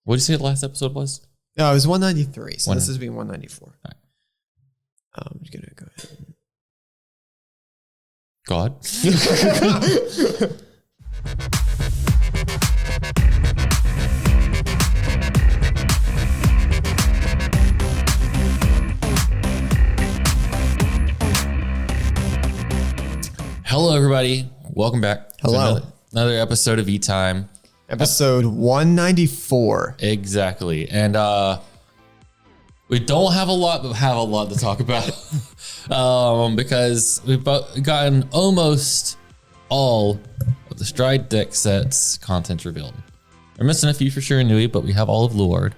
What did you say the last episode was? No, it was 193. So this is being 194. All right. I'm just going to go ahead. God. Hello, everybody. Welcome back. Hello. To another episode of E-Time. Episode 194. Exactly. And we don't have a lot, but have a lot to talk about because we've gotten almost all of the Stride deck sets content revealed. We're missing a few for Shiranui, but we have all of Luard.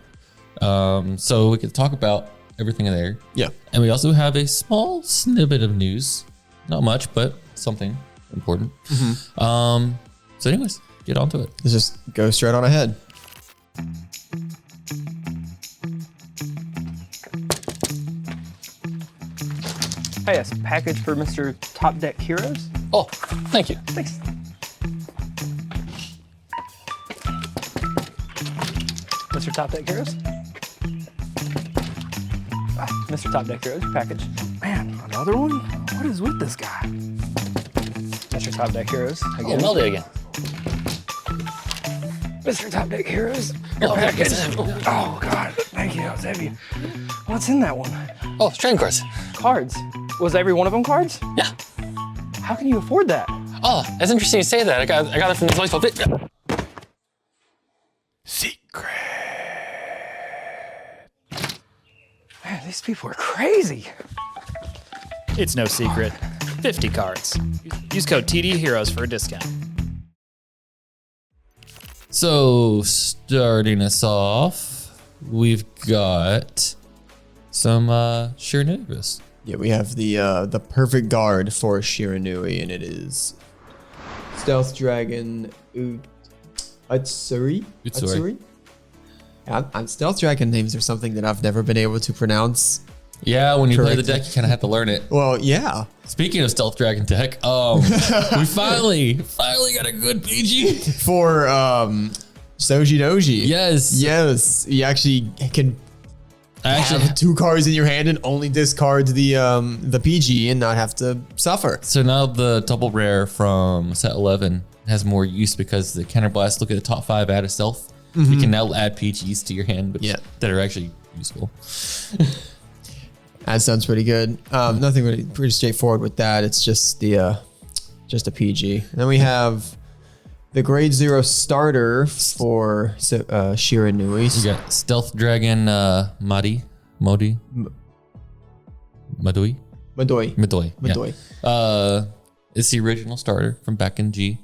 So we can talk about everything there. Yeah. And we also have a small snippet of news. Not much, but something important. So anyways, get on to it. Let's just go straight on ahead. Hey, yes, package for Mr. Top Deck Heroes. Oh, thank you. Thanks. Mr. Top Deck Heroes. Mr. Top Deck Heroes, package. Man, another one? What is with this guy? Mr. Top Deck Heroes. Again. Oh, Melody again. Mr. Top Deck Heroes. Your package. Oh, God. Thank you. That was heavy. What's in that one? Oh, trading cards. Cards. Was every one of them cards? Yeah. How can you afford that? Oh, that's interesting you say that. I got it from the Toy Shop. Secret. Man, these people are crazy. It's no secret. 50 cards. Use code TDHeroes for a discount. So starting us off, we've got some Shiranui. Yeah, we have the perfect guard for Shiranui, and it is Stealth Dragon Utsuri. Yeah, Stealth Dragon names are something that I've never been able to pronounce. Yeah, when you play the Correct. deck, you kind of have to learn it. Well, yeah. Speaking of Stealth Dragon deck, we finally got a good PG. For Soji Doji. Yes. Yes. You actually can have two cards in your hand and only discard the PG and not have to suffer. So now the double rare from set 11 has more use because the counterblast look at the top 5 add a stealth. You can now add PGs to your hand, which that are actually useful. That sounds pretty good. Nothing really pretty straightforward with that. It's just a PG. And then we have the grade 0 starter for Shiranui. You got Stealth Dragon Madoi. Yeah. It's the original starter from back in G.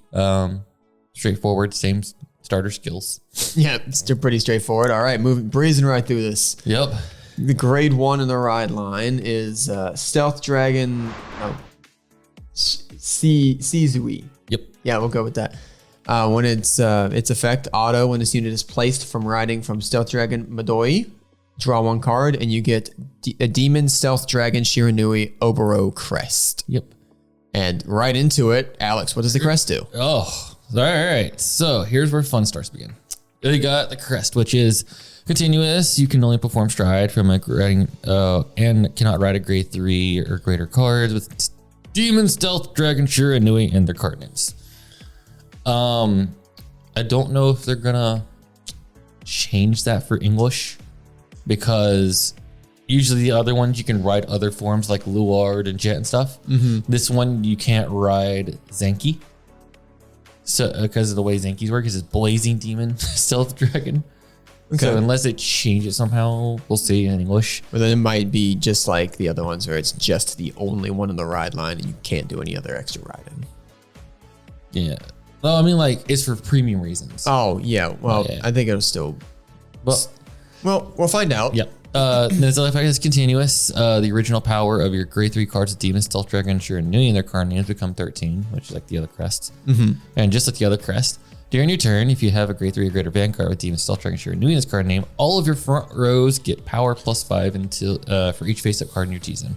Straightforward, same starter skills. Yeah, it's pretty straightforward. All right, breezing right through this. Yep. The grade 1 in the ride line is Stealth Dragon Sizui. Yep. Yeah, we'll go with that. When its effect auto, when this unit is placed from riding from Stealth Dragon Madoi, draw 1 card and you get a Demon Stealth Dragon Shiranui Oboro Crest. Yep. And right into it, Alex, what does the crest do? Oh, all right. So here's where fun starts begin. We got the crest, which is continuous. You can only perform stride from a riding and cannot ride a grade 3 or greater cards with Demon Stealth Dragon Shiranui and their card names. I don't know if they're gonna change that for English because usually the other ones you can ride other forms like Luard and Jet and stuff. This one you can't ride Zenki. So because of the way Zenki's work, it's Blazing Demon Stealth Dragon. Okay. So unless they change it somehow, we'll see in English. But then it might be just like the other ones where it's just the only one in the ride line and you can't do any other extra riding. Yeah. Well, I mean, like, it's for premium reasons. Oh, yeah. Well, yeah. I think it'll still... Well, we'll find out. Yep. Then the effect is continuous. The original power of your grade 3 cards of Demon Stealth Dragon Shiranui and their card names become 13, which is like the other crest. And just like the other crest, during your turn, if you have a grade 3 or greater Vanguard with Demon Stealth Dragon Shiranui in its card name, all of your front rows get power +5 until for each face-up card in your season.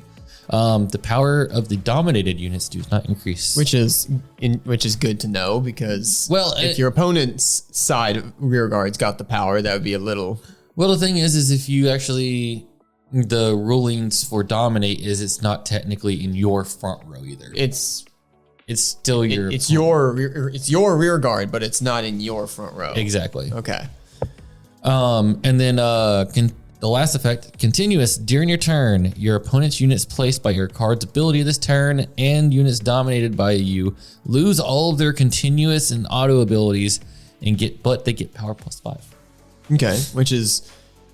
The power of the dominated units does not increase. Which is good to know because if your opponent's side rear guards got the power, that would be a little. Well, the thing is if you actually, the rulings for dominate is it's not technically in your front row either. It's still your. It's your rear guard, but it's not in your front row. Exactly. Okay. And then the last effect, continuous. During your turn, your opponent's units placed by your card's ability this turn and units dominated by you lose all of their continuous and auto abilities but they get power +5. Okay, which is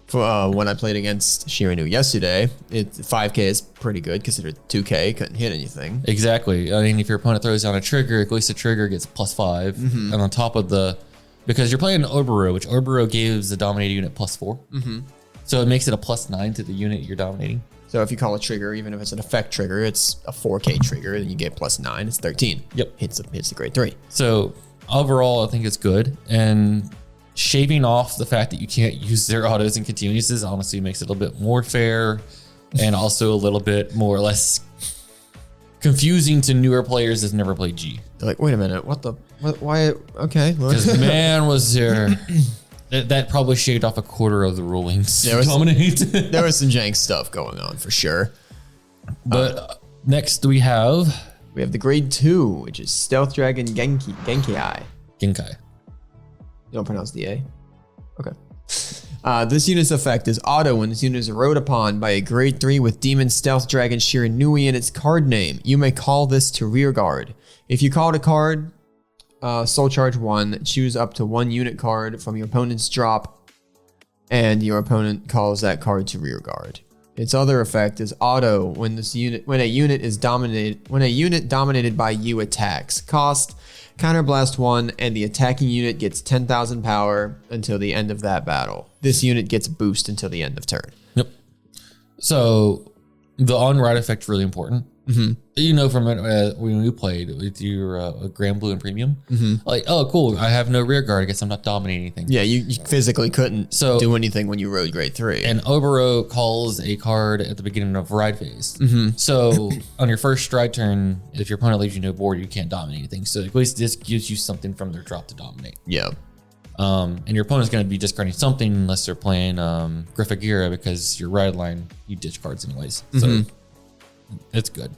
for when I played against Shiranui yesterday, 5k is pretty good considered 2k couldn't hit anything. Exactly. I mean, if your opponent throws down a trigger, at least the trigger gets +5, and on top of because you're playing an Obero, which Obero gives the dominated unit +4. So it makes it a +9 to the unit you're dominating. So if you call a trigger, even if it's an effect trigger, it's a 4k trigger, then you get +9. It's 13. Yep. Hits the grade 3. So overall, I think it's good. And shaving off the fact that you can't use their autos and continuouses honestly makes it a little bit more fair and also a little bit more or less confusing to newer players that's never played G. They're like, wait a minute, why? Okay. Because man, was there... That probably shaved off a quarter of the rulings. There was some jank stuff going on for sure. But next we have the grade 2, which is Stealth Dragon Genkai. Genkai. You don't pronounce the A? Okay. This unit's effect is auto when this unit is rode upon by a grade 3 with Demon Stealth Dragon Shiranui in its card name. You may call this to rear guard. If you called a card, Soul Charge 1, choose up to 1 unit card from your opponent's drop, and your opponent calls that card to rear guard. Its other effect is auto when a unit dominated by you attacks. Cost Counterblast 1, and the attacking unit gets 10,000 power until the end of that battle. This unit gets a boost until the end of turn. Yep. So the on-ride effect is really important. You know, from when we played with your Grand Blue and Premium, like, oh, cool, I have no rear guard. I guess I'm not dominating anything. Yeah, you physically couldn't do anything when you rode grade 3. And Obero calls a card at the beginning of ride phase. So on your first stride turn, if your opponent leaves you no board, you can't dominate anything. So at least this gives you something from their drop to dominate. Yeah. And your opponent's going to be discarding something unless they're playing Griffagira, because your ride line, you ditch cards anyways. So it's good.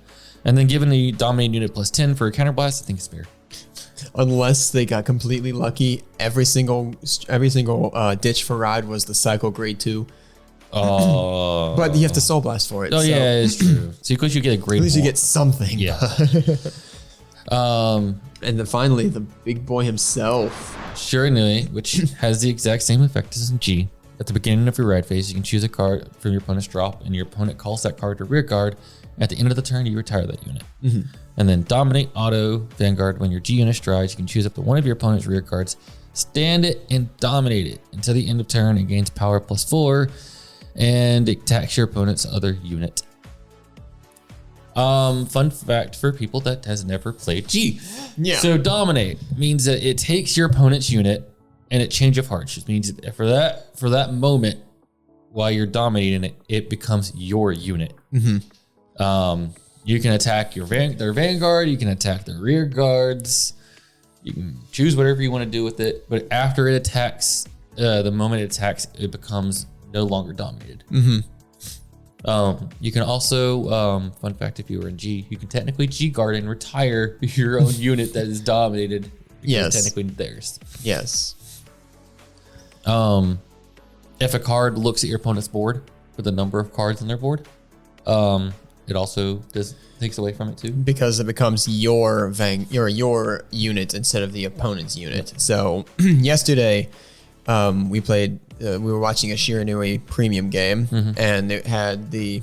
And then giving the dominating unit +10 for a counterblast, I think it's fair. Unless they got completely lucky, every single ditch for ride was the cycle grade 2. But you have to soul blast for it. Oh, so. Yeah, it's true. So of course you get a grade. At least you get something. Yeah. And then finally, the big boy himself, Shiranui, which has the exact same effect as in G. At the beginning of your ride phase, you can choose a card from your opponent's drop, and your opponent calls that card to rear guard. At the end of the turn, you retire that unit. And then dominate auto Vanguard. When your G unit strides, you can choose up to one of your opponent's rear guards, stand it, and dominate it until the end of turn. It gains power +4, and it attacks your opponent's other unit. Fun fact for people that has never played G. Yeah. So dominate means that it takes your opponent's unit and it change of heart. Which means that for that moment while you're dominating it, it becomes your unit. You can attack their Vanguard, you can attack their rear guards, you can choose whatever you want to do with it, but after it attacks, the moment it attacks, it becomes no longer dominated. You can also, fun fact, if you were in G, you can technically G guard and retire your own unit that is dominated. Yes. Technically theirs. Yes. If a card looks at your opponent's board for the number of cards on their board, it also takes away from it too, because it becomes your unit instead of the opponent's unit. So yesterday, we were watching a Shiranui premium game, and it had the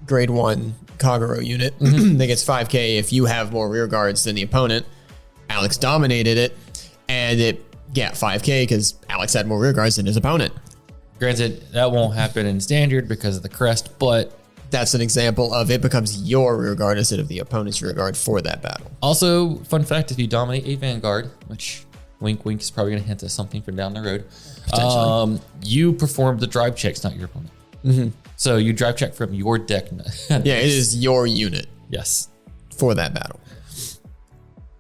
grade 1 Kagero unit that gets 5k if you have more rear guards than the opponent. Alex dominated it, and it got 5k because Alex had more rear guards than his opponent. Granted, that won't happen in standard because of the crest, but that's an example of it becomes your rear guard instead of the opponent's rear guard for that battle. Also, fun fact, if you dominate a Vanguard, which wink wink is probably going to hint at something from down the road, you perform the drive checks, not your opponent. So you drive check from your deck. Yeah, it is your unit Yes. for that battle.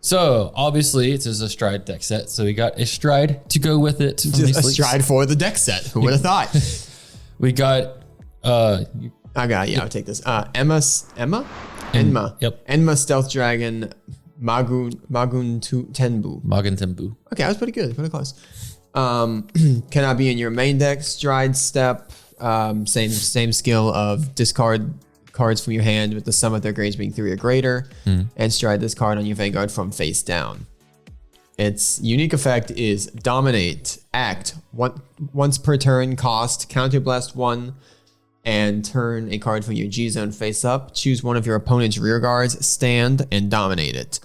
So obviously it's a stride deck set. So we got a stride to go with it. From Just these a leaks. stride for the deck set. Who would have thought? We got I got it. Yeah, I'll take this. Enma? Yep. Enma Stealth Dragon Magun Tenbu. Magen Tembu. Okay, that was pretty good. Pretty close. Cannot be in your main deck. Stride step. Same skill of discard cards from your hand with the sum of their grades being 3 or greater, and stride this card on your Vanguard from face down. Its unique effect is dominate. Act once per turn. Cost counterblast 1. And turn a card from your G zone face up. Choose one of your opponent's rear guards, stand, and dominate it.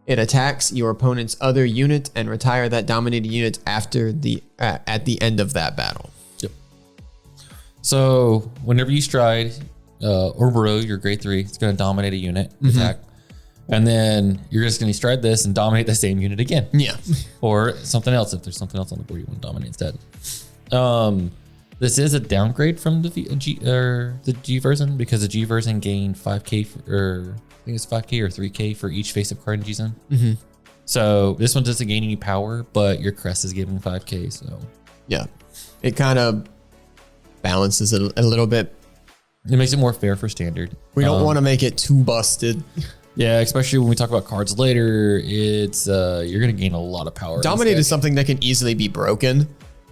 It attacks your opponent's other unit and retire that dominated unit after at the end of that battle. Yep. So whenever you stride or burrow your grade 3, it's going to dominate a unit attack. And then you're just going to stride this and dominate the same unit again. Yeah. Or something else if there's something else on the board you want to dominate instead. This is a downgrade from the G version because the G version gained 5k I think it's 5k or 3k for each face-up card in G zone. So this one doesn't gain any power, but your crest is giving 5k. So Yeah. It kind of balances it a little bit. it makes it more fair for standard. We don't want to make it too busted. Yeah, especially when we talk about cards later, it's you're gonna gain a lot of power. Dominate is something that can easily be broken.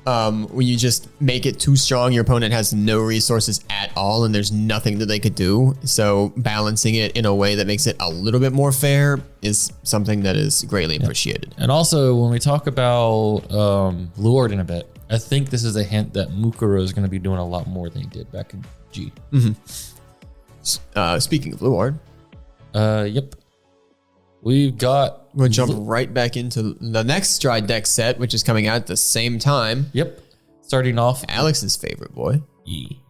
When you just make it too strong, your opponent has no resources at all and there's nothing that they could do. So balancing it in a way that makes it a little bit more fair is something that is greatly appreciated. And also, when we talk about Luard in a bit, I think this is a hint that Mukuro is going to be doing a lot more than he did back in G. Speaking of Luard, Yep. We've got... we'll jump right back into the next Stride deck set, which is coming out at the same time. Yep. Starting off... Alex's favorite boy.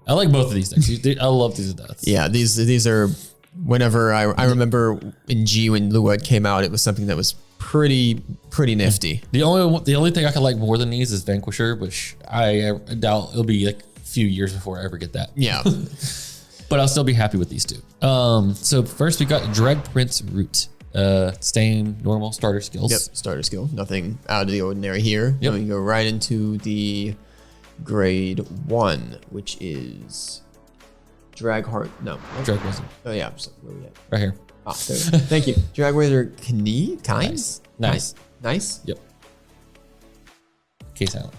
I like both of these decks. I love these decks. Yeah, these are... Whenever I remember in G when Luard came out, it was something that was pretty nifty. The only thing I can like more than these is Vanquisher, which I doubt it'll be like a few years before I ever get that. Yeah. But I'll still be happy with these two. So first we got Drag Prince Root. Same normal starter skills. Yep, starter skill. Nothing out of the ordinary here. Yep. Then we go right into the grade 1, which is Drag Heart. No. Drag Wizard. Oh, yeah. So where are we at? Right here. Ah, there. Thank you. Drag Wizard Kind? Nice. Nice. Yep. K silent.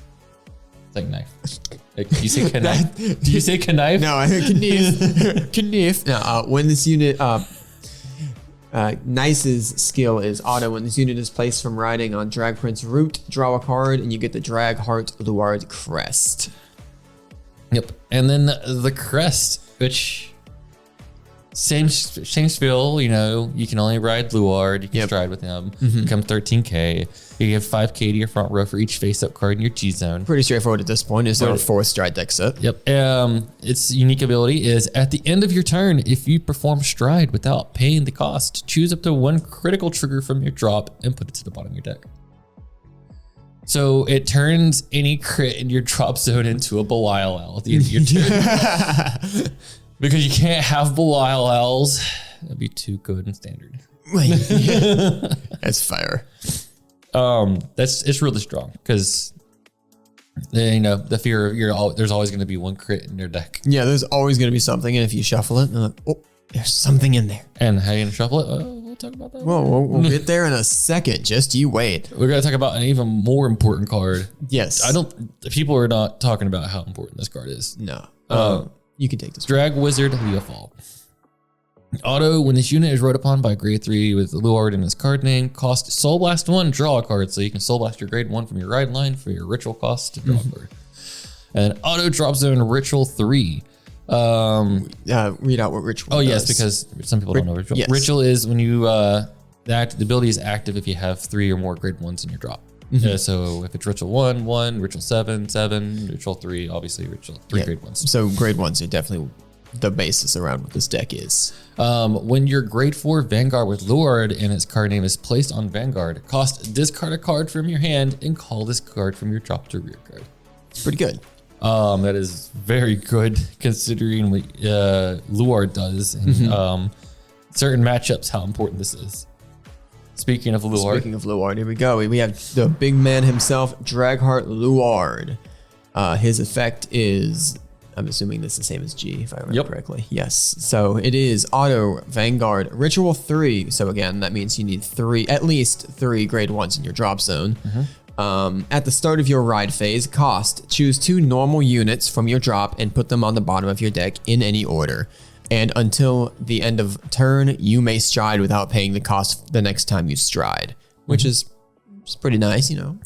It's like knife. Like, do you say knife? Do you say knife? No, I heard Knif. Knif. Now, when this unit, Nice's skill is auto. When this unit is placed from riding on Drag Prince Root, draw a card and you get the Drag Heart Luard Crest. Yep. And then the crest, which same spiel, you know, you can only ride Luard, you can stride with him, become 13k. You give 5k to your front row for each face-up card in your G zone. Pretty straightforward at this point. Is our fourth Stride deck set. Yep. Its unique ability is at the end of your turn, if you perform stride without paying the cost, choose up to one critical trigger from your drop and put it to the bottom of your deck. So it turns any crit in your drop zone into a Belial Owl at the end of your turn. Because you can't have Belial Owls. That'd be too good in standard. That's fire. It's really strong because you know the fear of there's always going to be one crit in your deck. Yeah, there's always going to be something, and if you shuffle it, oh, there's something in there. And how you gonna shuffle it? We'll talk about that. We'll get there in a second. Just you wait. We're gonna talk about an even more important card. Yes. People are not talking about how important this card is. No. You can take this. Drag Wizard Leofall. Auto, when this unit is rode upon by grade 3 with Luard in its card name, cost Soul Blast 1, draw a card. So you can Soul Blast your grade 1 from your ride line for your ritual cost to draw a card. And auto drop zone Ritual 3. Read out what Ritual does. Yes, because some people don't know Ritual. Yes. Ritual is when you, the ability is active if you have 3 or more grade 1s in your drop. So if it's Ritual 1, 1, Ritual 7, 7, Ritual 3, obviously Ritual 3 grade 1s. So grade 1s are definitely the basis around what this deck is. When your grade 4 Vanguard with Luard and its card name is placed on Vanguard, discard a card from your hand and call this card from your drop to rear card. It's pretty good. That is very good considering what Luard does and certain matchups, how important this is. Speaking of Luard. Speaking of Luard, here we go. We have the big man himself, Dragheart Luard. His effect is, I'm assuming this is the same as G, if I remember correctly. Yes. So it is auto Vanguard Ritual 3. So again, that means you need at least three grade 1s in your drop zone. At the start of your ride phase, cost, choose 2 normal units from your drop and put them on the bottom of your deck in any order. And until the end of turn, you may stride without paying the cost the next time you stride, which is pretty nice, you know.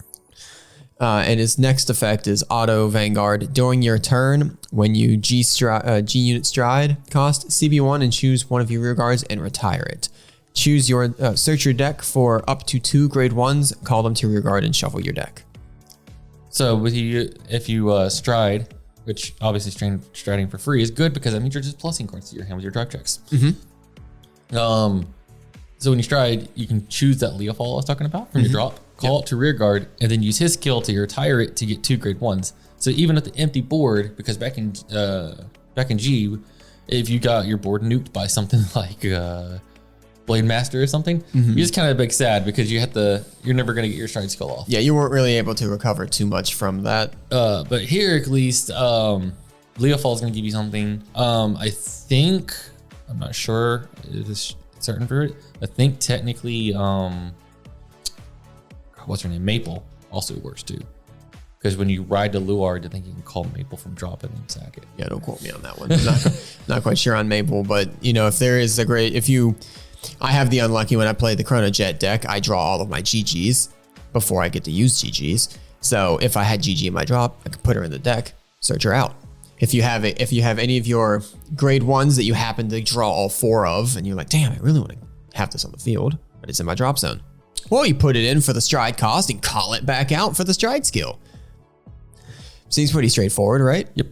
And his next effect is auto Vanguard. During your turn, when you G unit stride, cost CB1 and choose one of your rear guards and retire it. Choose your search your deck for up to 2 grade 1s, call them to rear guard, and shuffle your deck. So with you, if you stride, which obviously striding for free is good because that means you're just plussing cards to your hand with your drive checks. So when you stride, you can choose that Leofall I was talking about from your drop, call it to rear guard, and then use his skill to retire it to get 2 grade 1s. So even at the empty board, because back in G, if you got your board nuked by something like Blade Master or something, you just kind of like sad because you're never gonna get your stride skill off. Yeah, you weren't really able to recover too much from that. But here at least, Leofall is gonna give you something. I think, I'm not sure, it is certain for it. I think technically, what's her name? Maple also works too. Because when you ride to Luard, I think you can call Maple from drop and then sack it. Yeah, don't quote me on that one. I'm not quite sure on Maple, but you know, if there is I have the unlucky when I play the Chrono Jet deck, I draw all of my GGs before I get to use GGs. So if I had GG in my drop, I could put her in the deck, search her out. If you have any of your grade 1s that you happen to draw all 4 of, and you're like, damn, I really want to have this on the field, but it's in my drop zone. Well, you put it in for the stride cost and call it back out for the stride skill. Seems pretty straightforward, right? Yep.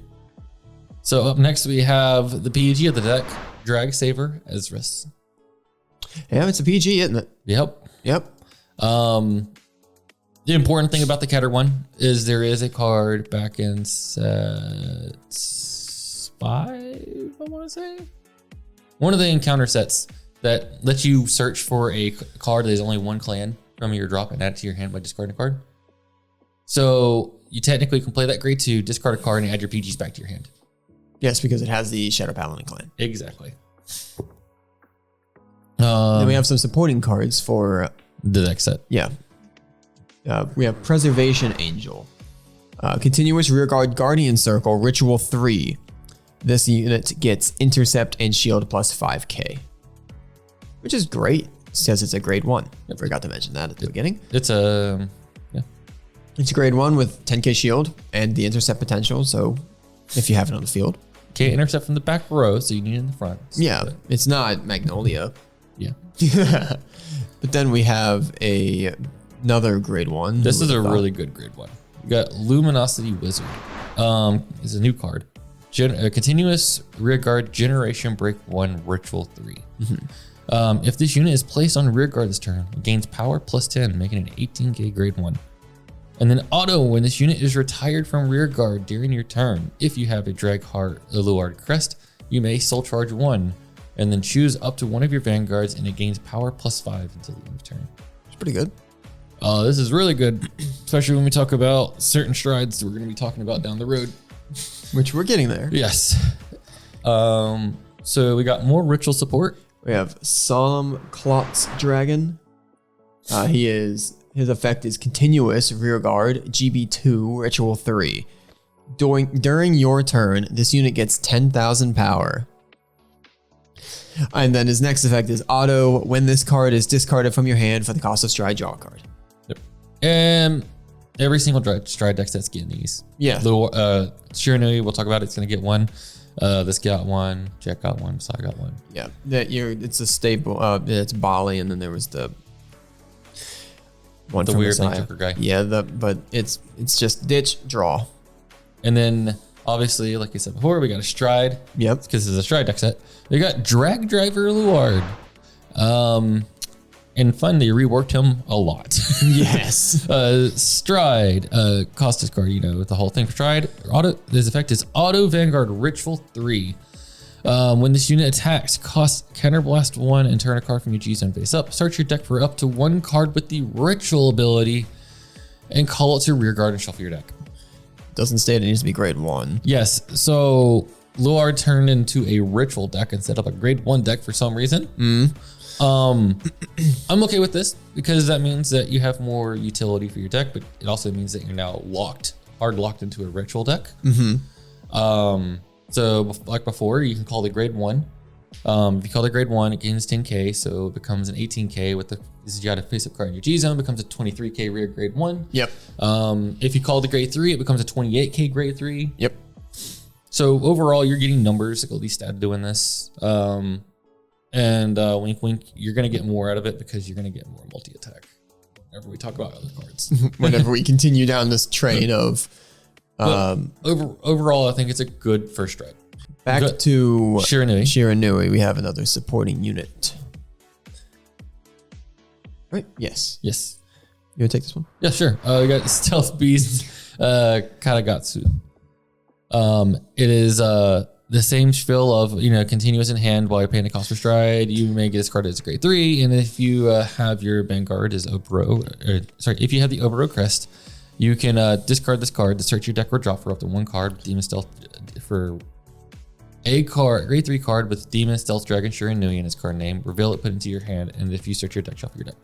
So up next we have the PG of the deck, Drag Saver Ezris. Yeah, it's a PG, isn't it? Yep. The important thing about the Keter one is there is a card back in set 5, I want to say. One of the encounter sets that lets you search for a card that is only 1 clan from your drop and add it to your hand by discarding a card. So you technically can play that grade 2, discard a card, and add your PGs back to your hand. Yes, because it has the Shadow Paladin clan. Exactly. Then we have some supporting cards for the deck set. Yeah. We have Preservation Angel. Continuous Rearguard Guardian Circle, Ritual 3. This unit gets Intercept and Shield plus 5k. Which is great. It says it's a grade 1. I forgot to mention that at the beginning. It's a It's a grade 1 with 10k shield and the intercept potential, so if you have it on the field. Can't intercept from the back row, so you need it in the front. Yeah, it's not Magnolia. Yeah. But then we have another grade 1. This is a really good grade 1. You got Luminosity Wizard. Is a new card. Continuous Rearguard Generation Break 1 Ritual 3. If this unit is placed on rearguard this turn, it gains power plus 10, making it an 18k grade 1. And then auto, when this unit is retired from rearguard during your turn, if you have a Dragheart Luard crest, you may soul charge 1 and then choose up to one of your vanguards and it gains power plus 5 until the end of turn. It's pretty good. This is really good, especially when we talk about certain strides that we're going to be talking about down the road. Which we're getting there. Yes. So we got more ritual support. We have Solemn Klotz Dragon. His effect is Continuous Rearguard, GB2, Ritual 3. During your turn, this unit gets 10,000 power. And then his next effect is Auto. When this card is discarded from your hand for the cost of stride, draw a card. Yep. And every single stride deck set's getting these. Yeah. Shiranui, we'll talk about it. It's going to get 1. This got 1. Jack got 1. Sai got 1. Yeah. It's a staple. It's Bali, and then there was the one the from weird Messiah. Joker guy. Yeah, but it's just ditch, draw. And then obviously, like I said before, we got a stride. Yep. Because it's a stride deck set. We got Drag Driver Luard. and fun, they reworked him a lot. Yes. Stride, cost discard, the whole thing for Stride. This effect is Auto Vanguard Ritual 3. When this unit attacks, cost Counterblast 1 and turn a card from your G zone face up. Search your deck for up to 1 card with the Ritual ability and call it to rear guard and shuffle your deck. Doesn't state it needs to be grade 1. Yes, so Luard turned into a Ritual deck instead of a grade 1 deck for some reason. I'm okay with this because that means that you have more utility for your deck, but it also means that you're now hard locked into a Ritual deck. So like before, you can call the grade 1. If you call the grade 1, it gains 10k, so it becomes an 18k with this is you got a face-up card in your G zone, becomes a 23k rear grade 1. Yep. If you call the grade 3, it becomes a 28k grade 3. Yep. So overall, you're getting numbers at least out of doing this. And wink, wink, you're going to get more out of it because you're going to get more multi-attack whenever we talk about other cards. Whenever we continue down this train of... overall, I think it's a good first strike. Back to Shiranui. We have another supporting unit. Right? Yes. Yes. You want to take this one? Yeah, sure. We got Stealth Beast, Katagatsu. It is the same spiel of, continuous in hand while you're paying a cost for Stride. You may get this card as a grade 3. And if you have your Vanguard as if you have the Obero crest, you can discard this card to search your deck or draw for up to 1 card. Demon Stealth for a card, grade 3 card with Demon Stealth Dragon Shiranui in its card name. Reveal it, put it into your hand, and if you search your deck, shuffle your deck.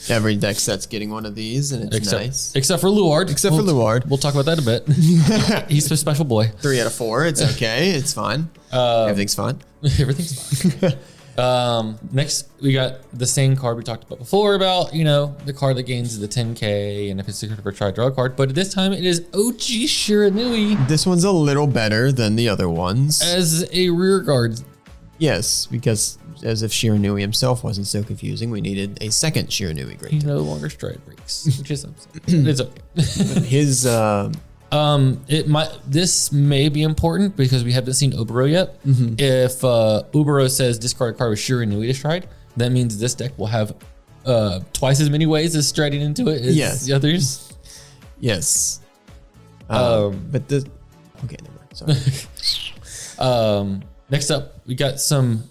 Every deck set's getting one of these, and it's nice. Except for Luard. For Luard. We'll talk about that a bit. He's a special boy. 3 out of 4. It's okay. It's fine. Everything's fine. Everything's fine. Next, we got the same card we talked about before about, the card that gains the 10k, and if it's secret for try, draw a card. But this time it is OG Shiranui. This one's a little better than the other ones. As a rear guard. Yes, because as if Shiranui himself wasn't so confusing, we needed a second Shiranui grade. He no longer stride breaks, which is upsetting. It's okay. His this may be important because we haven't seen Obero yet. If Obero says discard a card with Shiranui to stride, that means this deck will have twice as many ways as striding into it as the others. Yes. But the okay, never mind. Sorry. Next up, we got some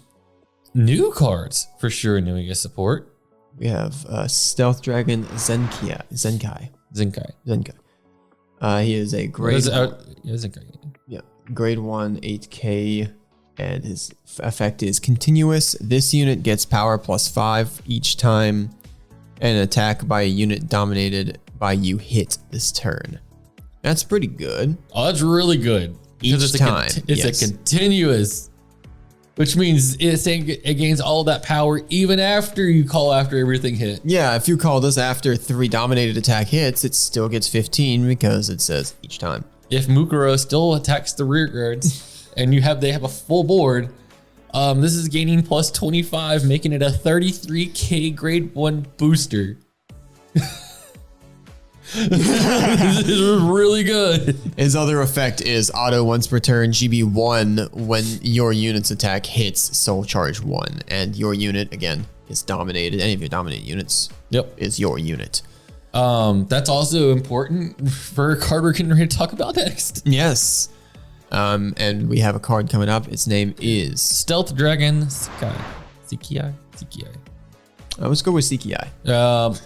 new cards for Shiranui as support. We have Stealth Dragon Zenkai. He is a grade grade 1 8k, and his effect is continuous. This unit gets power +5 each time an attack by a unit dominated by you hit this turn. That's pretty good. Oh, that's really good. Each time. It's a continuous, which means it gains all that power even after you call after everything hit. Yeah, if you call this after 3 dominated attack hits, it still gets 15 because it says each time. If Mukuro still attacks the rear guards and they have a full board, this is gaining +25, making it a 33k grade 1 booster. This is really good. His other effect is auto once per turn GB1 when your unit's attack hits soul charge 1, and your unit again is dominated. Any of your dominated units is your unit. That's also important for a card we're getting ready to talk about next. Yes. And we have a card coming up. Its name is Stealth Dragon Sikiai. Let's go with Sikiai.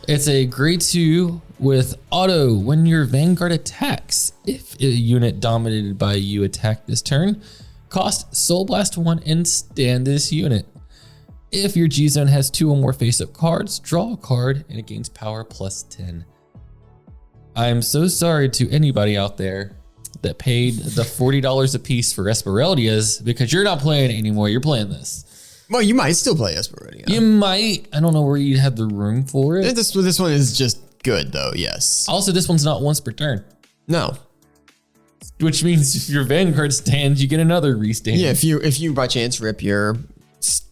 It's a grade 2 with auto. When your Vanguard attacks, if a unit dominated by you attack this turn, cost Soul Blast 1 and stand this unit. If your G zone has 2 or more face-up cards, draw a card and it gains power +10. I'm so sorry to anybody out there that paid the $40 a piece for Espereldias because you're not playing it anymore. You're playing this. Well, you might still play Espereldia. You might. I don't know where you'd have the room for it. This one is just good though. Yes. Also, this one's not once per turn. No. Which means if your Vanguard stands, you get another restand. Yeah, if you by chance rip your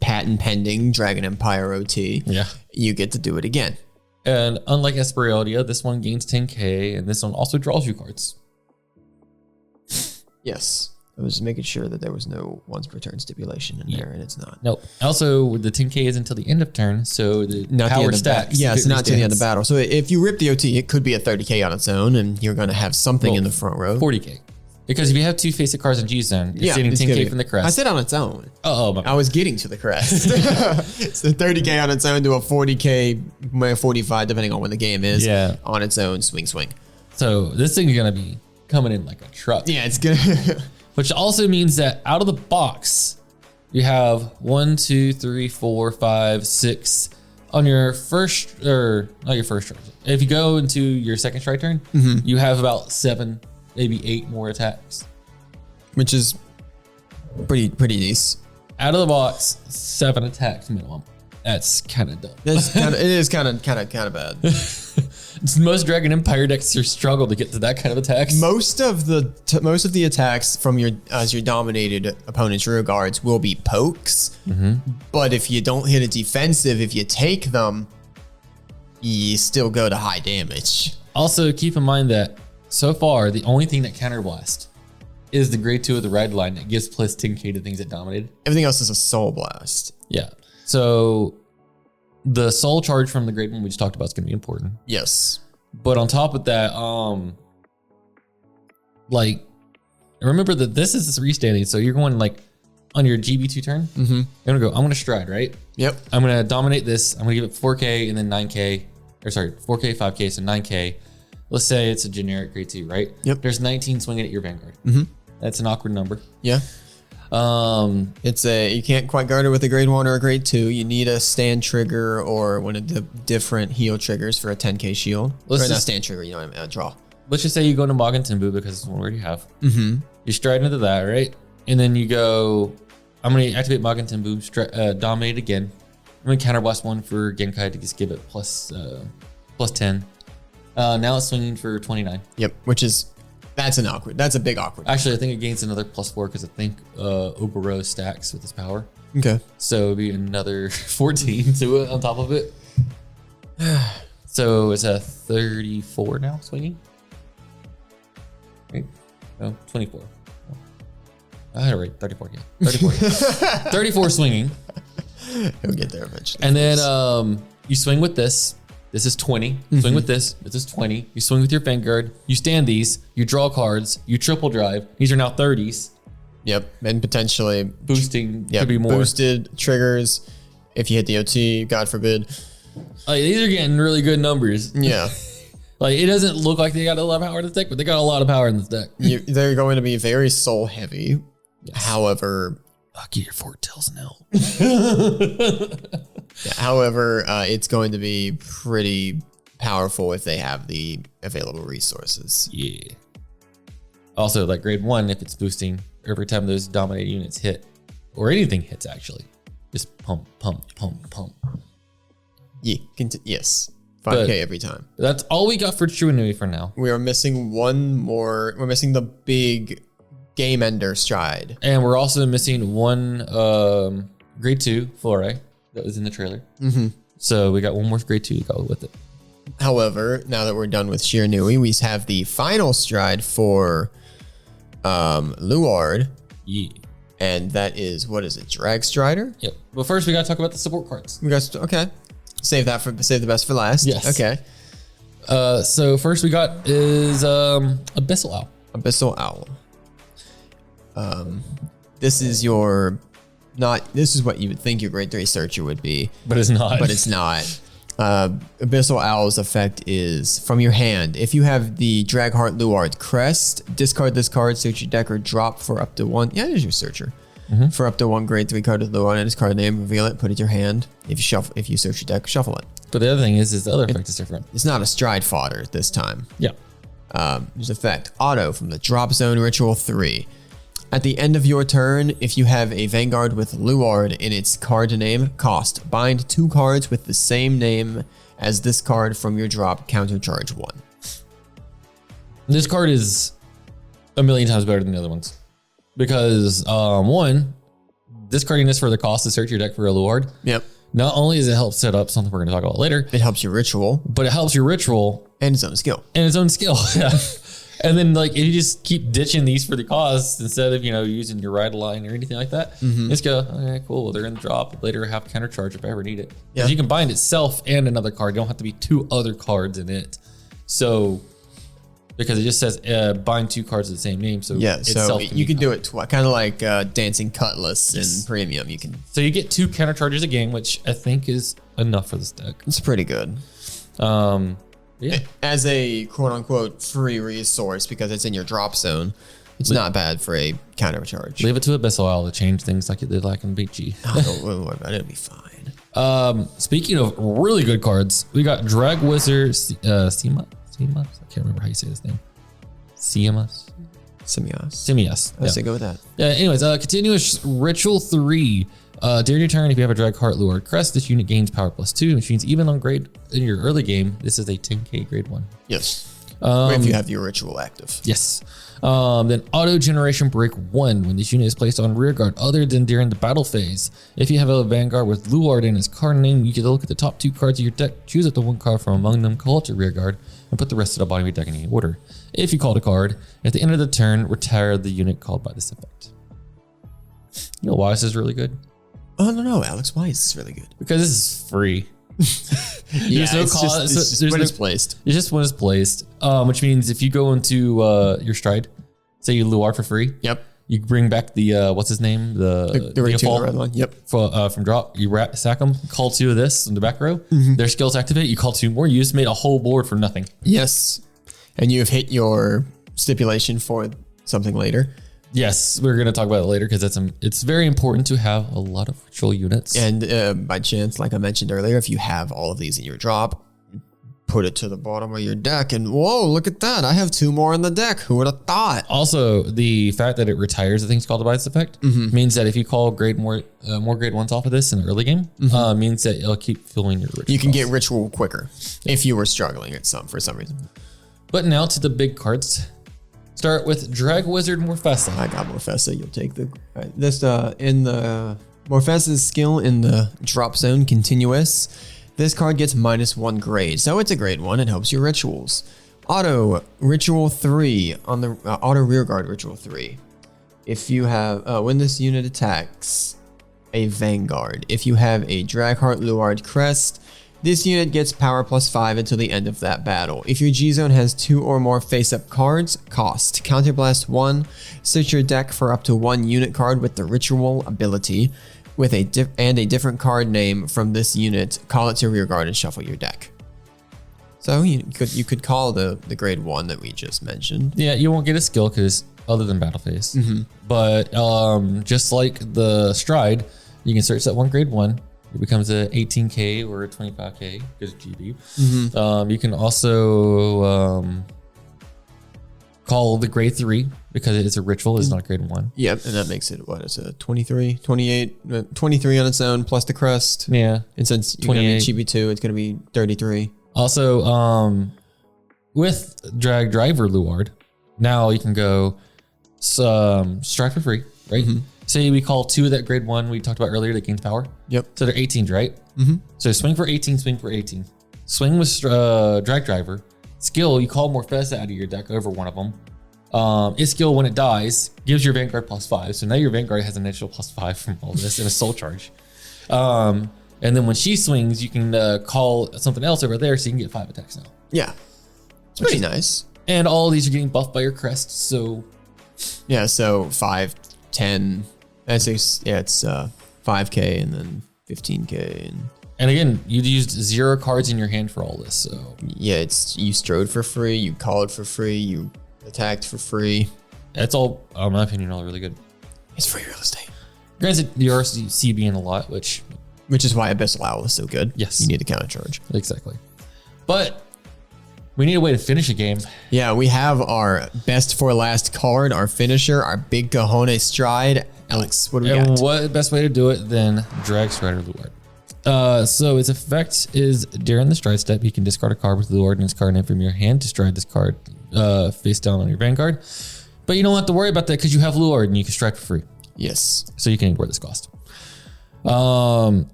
patent pending Dragon Empire OT, you get to do it again. And unlike Espereldia, this one gains 10k, and this one also draws you cards. Yes. I was making sure that there was no once per turn stipulation in there, and it's not. Nope. Also, the 10K is until the end of turn, so the Not the power end of stacks. Yeah, it's not to the end of stands. battle. So if you rip the OT, it could be a 30K on its own, and you're going to have something in the front row. 40K. Because if you have 2 face cards in G zone, you're standing it's 10K gonna be- from the crest. I said on its own. Oh, my I was getting to the crest. It's the 30K on its own to a 40K, 45, depending on when the game is. Yeah. On its own, swing. So this thing is going to be coming in like a truck. Yeah, it's gonna. Which also means that out of the box, you have 1, 2, 3, 4, 5, 6 on your first, or not your first turn. If you go into your second strike turn, you have about 7, maybe 8 more attacks. Which is pretty decent. Out of the box, 7 attacks minimum. That's kind of dumb. It is kind of bad. Most Dragon Empire decks struggle to get to that kind of attacks. Most of the attacks from your dominated opponent's rear guards will be pokes. But if you don't hit a defensive, if you take them, you still go to high damage. Also, keep in mind that so far, the only thing that counterblast is the grade 2 of the red line that gives plus 10K to things that dominated. Everything else is a soul blast. Yeah. So the soul charge from the grade 1 we just talked about is going to be important. Yes. But on top of that, like, remember that this is restanding. So you're going like on your GB2 turn. You're going to go, I'm going to stride, right? Yep. I'm going to dominate this. I'm going to give it 4K and then 9K. Or sorry, 4K, 5K, so 9K. Let's say it's a generic grade 2, right? Yep. There's 19 swinging at your Vanguard. That's an awkward number. Yeah. It's you can't quite guard it with a grade 1 or a grade 2. You need a stand trigger or one of the different heal triggers for a 10K shield. Let's or not just- stand trigger, you know what I mean? Draw. Let's just say you go into Magen Timbu because it's the one we already have. You stride into that, right? And then you go, I'm going to activate Magen Timbu, dominate again. I'm going to counterblast 1 for Genkai to just give it plus 10. Now it's swinging for 29. Yep. That's a big awkward. Actually, I think it gains another +4 because I think Obero stacks with his power. Okay. So it'd be another 14 to it on top of it. So it's a 34 now swinging. Right? No, 24. I had it right. 34. Yeah, 34. 34 swinging. He'll get there eventually. And then you swing with this. This is 20. Swing with this. This is 20. You swing with your Vanguard. You stand these. You draw cards. You triple drive. These are now 30s. Yep. And potentially Boosting could be more. boosted triggers. If you hit the OT, God forbid. Like, these are getting really good numbers. Yeah. Like, it doesn't look like they got a lot of power in this deck, but they got a lot of power in this deck. They're going to be very soul heavy. Yes. However, I'll get your 4 tails now. it's going to be pretty powerful if they have the available resources. Yeah. Also, like grade 1, if it's boosting, every time those dominated units hit, or anything hits actually, just pump. Yeah. Yes. 5K But- every time. That's all we got for Shiranui for now. We are missing one more. We're missing the big game ender stride. And we're also missing 1 grade 2 Flore that was in the trailer. So we got 1 more grade 2 to go with it. However, now that we're done with Shiranui, we have the final stride for Luard, Yeah. and that is, what is it? Drag Strider? Yep. But first, we got to talk about the support cards. We got okay. Save the best for last. Yes. Okay. So first we got is Abyssal Owl. Abyssal Owl. This is your this is what you would think your grade 3 searcher would be, But it's not. but it's not. Abyssal Owl's effect is from your hand. If you have the Dragheart Luard crest, discard this card, search your deck, or drop for up to 1. Yeah, it is your searcher. For up to 1 grade 3 card with Luard and its card name, reveal it, put it in your hand. If you search your deck, shuffle it. But the other thing is the other effect is different. It's not a stride fodder this time. Yeah. There's effect auto from the Drop Zone Ritual 3. At the end of your turn, if you have a Vanguard with Luard in its card name, cost, bind 2 cards with the same name as this card from your drop, countercharge 1. This card is a million times better than the other ones. Because 1, discarding this for the cost to search your deck for a Luard. Yep. Not only does it help set up something we're going to talk about later, It helps your ritual but it helps your ritual and its own skill. and its own skill. And then like if you just keep ditching these for the cost instead of using your ride line or anything like that, just go, okay, cool. They're in the drop. Later have counter charge if I ever need it. Yeah. You can bind itself and another card. You don't have to be 2 other cards in it. So because it just says bind 2 cards of the same name. So Yeah, so itself you can do it kind of like Dancing Cutlass in Premium. You can. So you get 2 counter charges a game, which I think is enough for this deck. It's pretty good. Yeah. As a quote unquote free resource because it's in your drop zone, it's not bad for a counter charge. Leave it to Abyssal Owl to change things like it did like in BG. Don't worry about it. It'll be fine. Speaking of really good cards, we got Drag Wizard Sima. I can't remember how you say his name. Simias. Let's go with that. Anyways, continuous ritual 3. During your turn, if you have a drag heart Luard crest, this unit gains power +2, which means even on grade in your early game, this is a 10k grade 1. Yes. If you have your ritual active. Yes. Then auto generation break 1. When this unit is placed on rear guard other than during the battle phase. If you have a Vanguard with Luard in its card name, you can look at the top 2 cards of your deck, choose up to 1 card from among them, call it to rear guard, and put the rest of the bottom of your deck in any order. If you called a card, at the end of the turn, retire the unit called by this effect. You know why this is really good? Oh, no, Alex. Why is this really good? Because this is free. Yeah, it's just when it's placed. It's just when it's placed, which means if you go into your stride, say you Luard for free. Yep. You bring back the what's his name, The red one. Yep. From drop. You sack them. Call 2 of this in the back row. Their skills activate. You call 2 more. You just made a whole board for nothing. Yes. And you have hit your stipulation for something later. Yes, we're going to talk about it later because it's very important to have a lot of ritual units. And by chance, like I mentioned earlier, if you have all of these in your drop, put it to the bottom of your deck and whoa, look at that. I have 2 more on the deck. Who would have thought? Also, the fact that it retires the things called by this effect means that if you call grade more grade 1s off of this in the early game, means that it'll keep filling your ritual. You can get ritual quicker if you were struggling for some reason. But now to the big cards. Start with Drag Wizard Morfessa. I got Morfessa. You'll take the this in the Morfessa's skill in the drop zone continuous. This card gets -1 grade, so it's a grade 1. It helps your rituals. Auto ritual 3 on the auto rearguard ritual 3. If you have when this unit attacks a Vanguard, if you have a Dragheart Luard crest, this unit gets power +5 until the end of that battle. If your G-Zone has 2 or more face-up cards, cost Counterblast 1, search your deck for up to 1 unit card with the ritual ability with a different card name from this unit, call it to rear guard and shuffle your deck. So you could call the grade 1 that we just mentioned. Yeah, you won't get a skill because other than battle phase. But just like the stride, you can search that 1 grade 1. It becomes a 18k or a 25k because GB. You can also call the grade 3 because it's a ritual. It's not grade 1. Yep, and that makes it, what is it, 23, 28, 23 on its own plus the crest. Yeah. And since you're going to be GB2, it's going to be 33. Also, with Drag Driver Luard, now you can go strike for free, right? Say we call 2 of that grade 1 we talked about earlier that gains power. Yep. So they're 18s, right? So swing for 18, swing for 18. Swing with Drag Driver. Skill, you call Morfessa out of your deck over one of them. Its skill, when it dies, gives your Vanguard +5. So now your Vanguard has an initial +5 from all this and a soul charge. And then when she swings, you can call something else over there so you can get 5 attacks now. Yeah. It's pretty nice. And all these are getting buffed by your crest, so... Yeah, so 5, 10... it's 5k and then 15k. And again, you used 0 cards in your hand for all this, so... Yeah, you strode for free, you called for free, you attacked for free. That's all, in my opinion, all really good. It's free real estate. Granted, you are CBing a lot, which is why Abyssal Owl is so good. Yes. You need a counter charge. Exactly. But we need a way to finish a game. Yeah, we have our best for last card, our finisher, our big cojones stride. Alex, what do we got? And what best way to do it than Drag Strider Luard? So its effect is during the stride step, you can discard a card with Luard and its card name from your hand to stride this card face down on your Vanguard. But you don't have to worry about that because you have Luard and you can stride for free. Yes. So you can ignore this cost.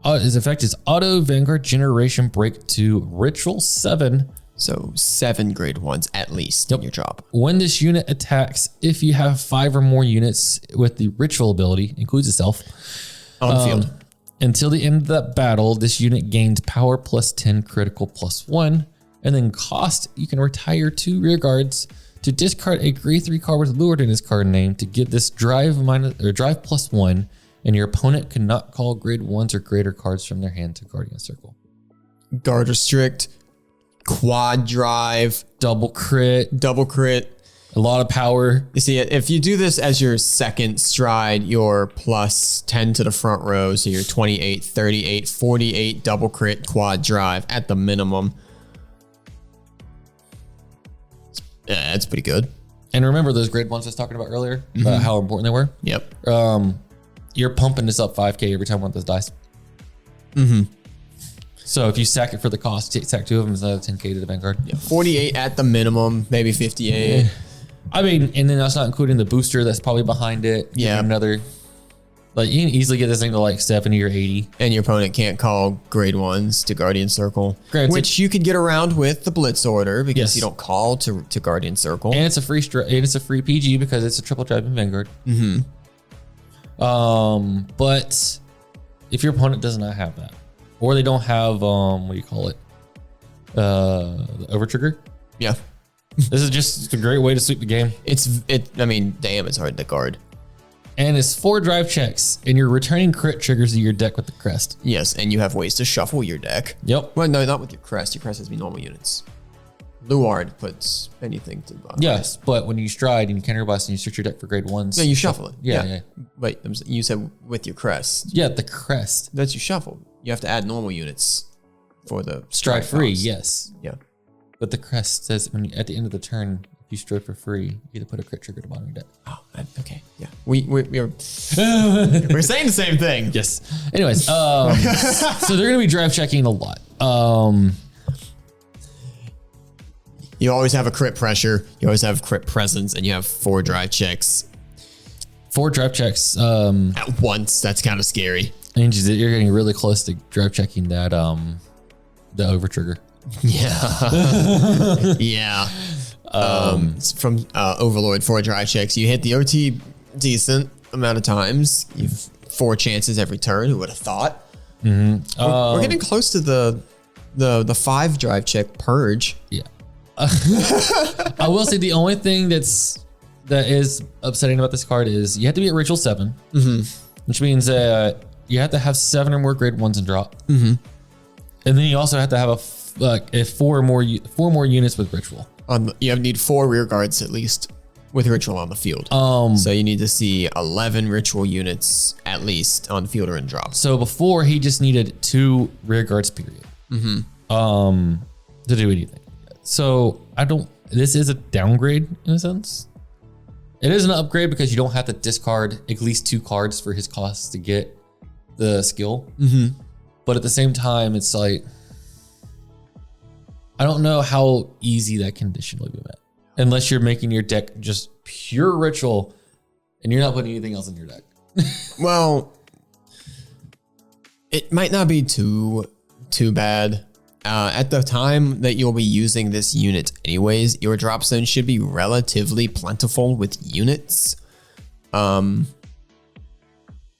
His effect is auto Vanguard generation break to ritual 7. So 7 grade 1s at least in your drop. When this unit attacks, if you have 5 or more units with the ritual ability, includes itself, On the field. until the end of that battle, this unit gains power plus 10, critical plus 1, and then cost, you can retire 2 rear guards to discard a grade 3 card with Luard in his card name to get this drive plus 1, and your opponent cannot call grade 1s or greater cards from their hand to Guardian Circle. Guard restrict, quad drive, Double crit, a lot of power. You see, if you do this as your second stride, you're plus 10 to the front row. So you're 28, 38, 48 double crit quad drive at the minimum. Yeah, that's pretty good. And remember those grade 1s I was talking about earlier, about how important they were? Yep. You're pumping this up 5k every time one of those dies. So if you sack it for the cost, sack 2 of them, is another 10k to the Vanguard. Yeah, 48 at the minimum, maybe 58. I mean, and then that's not including the booster that's probably behind it. Yeah. Another, like you can easily get this thing to like 70 or 80. And your opponent can't call grade 1s to Guardian Circle, which you could get around with the Blitz order because you don't call to Guardian Circle. And it's a free free PG because it's a triple drive in Vanguard. But if your opponent does not have that, or they don't have what do you call it? The over trigger. Yeah. This is just a great way to sweep the game. I mean, damn, it's hard to guard. And it's 4 drive checks, and you're returning crit triggers to your deck with the crest. Yes, and you have ways to shuffle your deck. Yep. Well, no, not with your crest. Your crest has to be normal units. Luard puts anything to the bottom. Yes, but when you stride and you counterblast and you search your deck for grade 1s. Yeah, you shuffle it. Yeah. Wait, you said with your crest. Yeah, the crest. That's you shuffle. You have to add normal units for the Stride free, costs. yes. Yeah. But the crest says when at the end of the turn, if you stride for free, you get to put a crit trigger at the bottom of your deck. Oh, okay. Yeah. We're saying the same thing. Yes. Anyways, so they're gonna be drive checking a lot. You always have a crit pressure. You always have crit presence, and you have 4 drive checks 4 drive checks. at once. That's kind of scary. Means that you're getting really close to drive checking that the over trigger. Yeah. Yeah. From Overlord 4 drive checks, you hit the OT decent amount of times. You've 4 chances every turn. Who would have thought? We're getting close to the 5 drive check purge. Yeah. I will say the only thing that is upsetting about this card is you have to be at Ritual 7, which means you have to have 7 or more grade 1s in drop, and then you also have to have a 4 more units with Ritual. You need 4 rear guards at least with Ritual on the field. So you need to see 11 Ritual units at least on the field or in drop. So before he just needed 2 rear guards, period, to do anything. So this is a downgrade in a sense. It is an upgrade because you don't have to discard at least 2 cards for his costs to get the skill. But at the same time, it's like, I don't know how easy that condition will be met. Unless you're making your deck just pure ritual and you're not putting anything else in your deck. Well, it might not be too bad. At the time that you'll be using this unit anyways, your drop zone should be relatively plentiful with units. You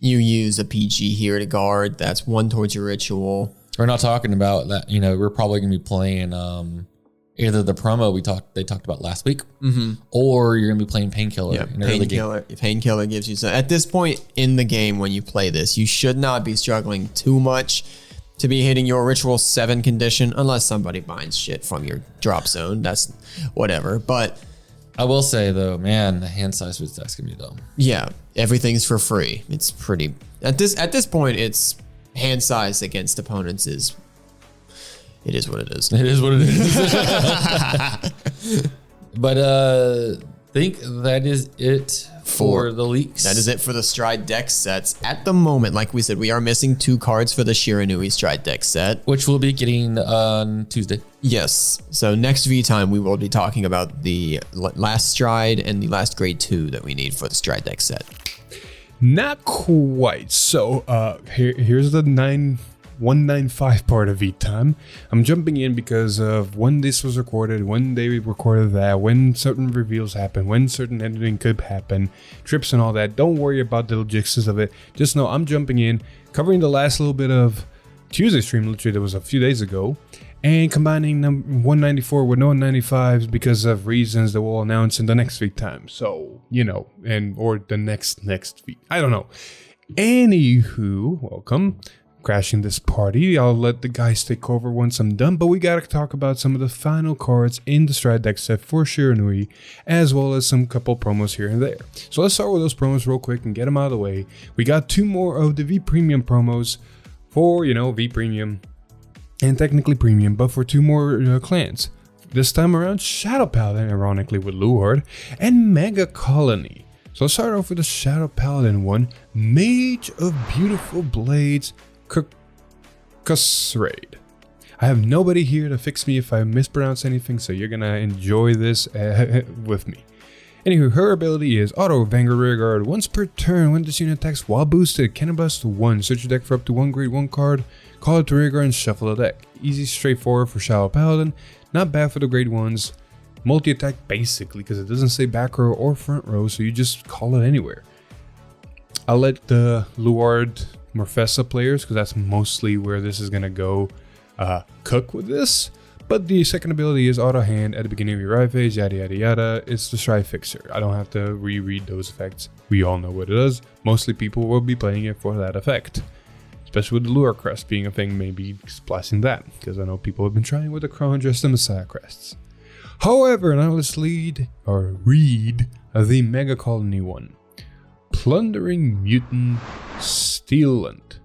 use a PG here to guard. That's 1 towards your ritual. We're not talking about that. We're probably going to be playing either the promo they talked about last week, or you're going to be playing Painkiller. Yeah, Painkiller gives you. So at this point in the game, when you play this, you should not be struggling too much to be hitting your Ritual 7 condition, unless somebody binds shit from your drop zone. That's whatever. But I will say though, man, the hand size for this deck's gonna be dumb. Yeah, everything's for free. It's pretty at this point. It's hand size against opponents is. It is what it is. It is what it is. But I think that is it for the leaks. That is it for the Stride deck sets. At the moment, like we said, we are missing 2 cards for the Shiranui Stride deck set, which we'll be getting on Tuesday. Yes. So next V time, we will be talking about the last Stride and the last grade 2 that we need for the Stride deck set. Not quite. So here's the 9 195 part of V time. I'm jumping in because of when this was recorded, when they recorded that, when certain reveals happen, when certain editing could happen, trips and all that. Don't worry about the logistics of it. Just know I'm jumping in, covering the last little bit of Tuesday stream, literally that was a few days ago, and combining 194 with 195s because of reasons that we'll announce in the next week time. So, or the next week. I don't know. Anywho, welcome. Crashing this party. I'll let the guys take over once I'm done, but we gotta talk about some of the final cards in the Stride deck set for Shiranui, as well as some couple promos here and there. So let's start with those promos real quick and get them out of the way. We got 2 more of the V Premium promos for, V Premium and technically Premium, but for 2 more clans. This time around, Shadow Paladin, ironically with Luard, and Mega Colony. So let's start off with the Shadow Paladin one, Mage of Beautiful Blades, Kusraid. I have nobody here to fix me if I mispronounce anything, so you're gonna enjoy this with me. Anywho, her ability is Auto Vanguard Rearguard. Once per turn, when this unit attacks while boosted, can blast 1. Search your deck for up to 1 grade 1 card, call it to Rearguard and shuffle the deck. Easy, straightforward for Shadow Paladin. Not bad for the grade 1s. Multi-attack basically, because it doesn't say back row or front row, so you just call it anywhere. I'll let the Luard Morfessa players, because that's mostly where this is going to go, cook with this. But the second ability is Auto Hand at the beginning of your ride phase, yada yada yada. It's the Stride Fixer. I don't have to reread those effects. We all know what it does. Mostly people will be playing it for that effect. Especially with the Lure Crest being a thing, maybe splicing that. Because I know people have been trying with the Crown Dress and Messiah Crests. However, now let's read the Mega Colony one. Plundering Mutant Stealant.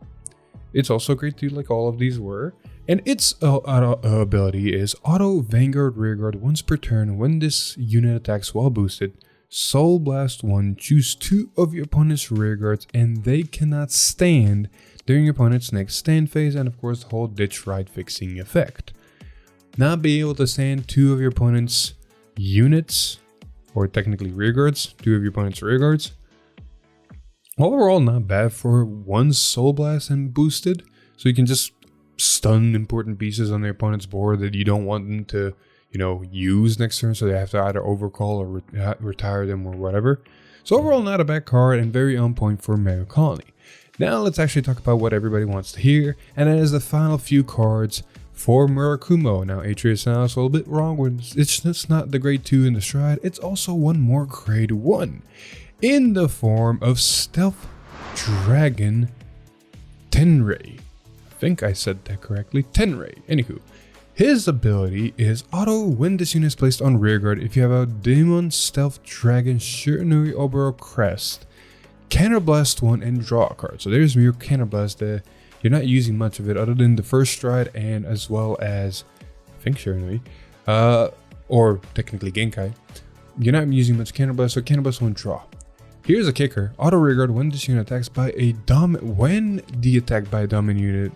It's also great too, like all of these were. And its ability is Auto Vanguard Rearguard. Once per turn, when this unit attacks while boosted, Soul Blast 1, choose 2 of your opponent's rearguards and they cannot stand during your opponent's next stand phase, and of course the whole ditch ride fixing effect. Not be able to stand 2 of your opponent's units, or technically rearguards, 2 of your opponent's rearguards. Overall, not bad for 1 Soul Blast and boosted, so you can just stun important pieces on their opponent's board that you don't want them to, use next turn, so they have to either overcall or retire them or whatever. So overall, not a bad card and very on point for Mega Colony. Now let's actually talk about what everybody wants to hear, and that is the final few cards for Murakumo. Now Atreus sounds a little bit wrong with it's not the grade 2 in the Stride, it's also 1 more grade 1 in the form of Stealth Dragon Tenrei. I think I said that correctly. Tenrei. Anywho, his ability is Auto when this unit is placed on rearguard. If you have a Demon Stealth Dragon Shiranui Obero Crest, Counterblast 1 and draw a card. So there's your Counterblast. You're not using much of it other than the first Stride and as well as, I think Shiranui, or technically Genkai. You're not using much Counterblast, so Counterblast 1 draw. Here's a kicker. Auto Rearguard when this unit attacks by a when the attack by a dominated.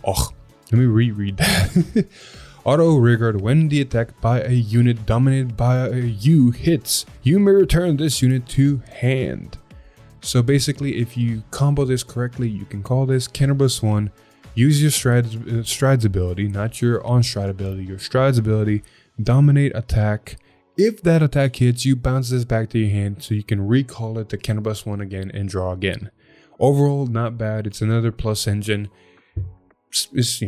Oh, let me reread that. Auto Rearguard when the attack by a unit dominated by you hits, you may return this unit to hand. So basically, if you combo this correctly, you can call this Counterblast 1. Use your Strides ability, not your on-stride ability, your Strides ability, dominate attack. If that attack hits, you bounce this back to your hand so you can recall it to Counterblast 1 again and draw again. Overall, not bad. It's another plus engine. It's,